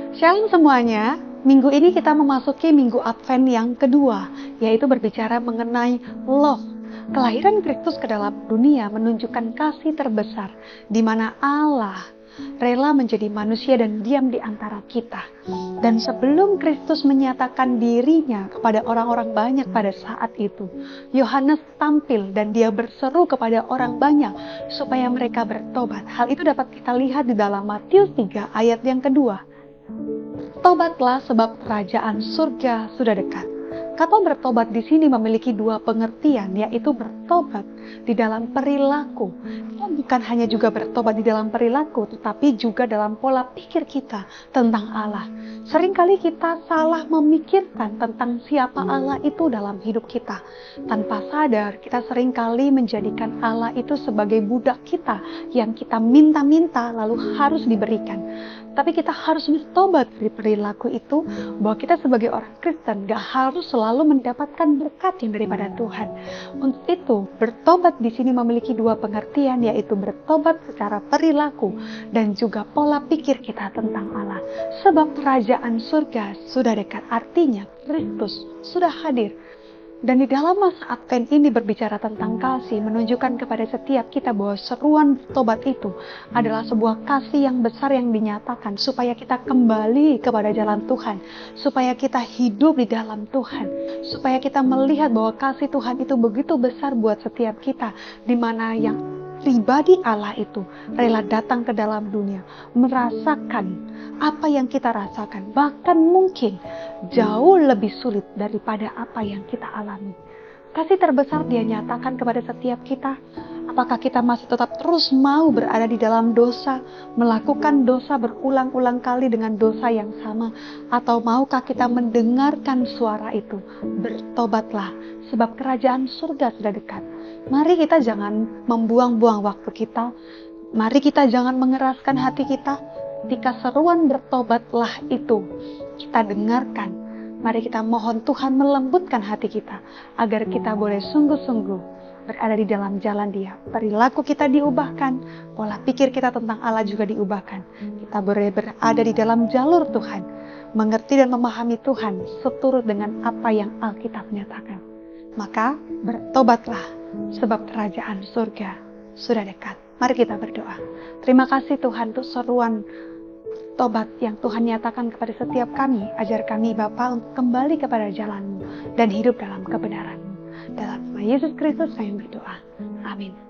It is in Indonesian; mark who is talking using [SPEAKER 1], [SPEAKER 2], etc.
[SPEAKER 1] Shalom semuanya, minggu ini kita memasuki minggu Advent yang kedua, yaitu berbicara mengenai love. Kelahiran Kristus ke dalam dunia menunjukkan kasih terbesar, di mana Allah rela menjadi manusia dan diam di antara kita. Dan sebelum Kristus menyatakan dirinya kepada orang-orang banyak pada saat itu, Yohanes tampil dan dia berseru kepada orang banyak supaya mereka bertobat. Hal itu dapat kita lihat di dalam Matius 3 ayat yang kedua. Tobatlah sebab kerajaan surga sudah dekat. Kata bertobat di sini memiliki dua pengertian, yaitu bertobat di dalam perilaku. Kita bukan hanya juga bertobat di dalam perilaku, tetapi juga dalam pola pikir kita tentang Allah. Seringkali kita salah memikirkan tentang siapa Allah itu dalam hidup kita. Tanpa sadar, kita seringkali menjadikan Allah itu sebagai budak kita yang kita minta-minta lalu harus diberikan. Tapi kita harus bertobat dari perilaku itu, bahwa kita sebagai orang Kristen gak harus selalu mendapatkan berkat yang daripada Tuhan. Untuk itu, bertobat di sini memiliki dua pengertian, yaitu bertobat secara perilaku dan juga pola pikir kita tentang Allah. Sebab kerajaan surga sudah dekat, artinya Kristus sudah hadir. Dan di dalam masa Advent ini berbicara tentang kasih, menunjukkan kepada setiap kita bahwa seruan bertobat itu adalah sebuah kasih yang besar yang dinyatakan supaya kita kembali kepada jalan Tuhan, supaya kita hidup di dalam Tuhan, supaya kita melihat bahwa kasih Tuhan itu begitu besar buat setiap kita, di mana yang pribadi Allah itu rela datang ke dalam dunia, merasakan apa yang kita rasakan, bahkan mungkin jauh lebih sulit daripada apa yang kita alami. Kasih terbesar Dia nyatakan kepada setiap kita. Apakah kita masih tetap terus mau berada di dalam dosa, melakukan dosa berulang-ulang kali dengan dosa yang sama, atau maukah kita mendengarkan suara itu? Bertobatlah, sebab kerajaan surga sudah dekat. Mari kita jangan membuang-buang waktu kita. Mari kita jangan mengeraskan hati kita. Ketika seruan bertobatlah itu kita dengarkan, mari kita mohon Tuhan melembutkan hati kita, agar kita boleh sungguh-sungguh berada di dalam jalan Dia. Perilaku kita diubahkan, pola pikir kita tentang Allah juga diubahkan. Kita boleh berada di dalam jalur Tuhan, mengerti dan memahami Tuhan seturut dengan apa yang Alkitab nyatakan. Maka bertobatlah, sebab kerajaan surga sudah dekat. Mari kita berdoa. Terima kasih Tuhan untuk seruan tobat yang Tuhan nyatakan kepada setiap kami. Ajar kami Bapa untuk kembali kepada jalan-Mu dan hidup dalam kebenaran-Mu. Dalam nama Yesus Kristus kami berdoa. Amin.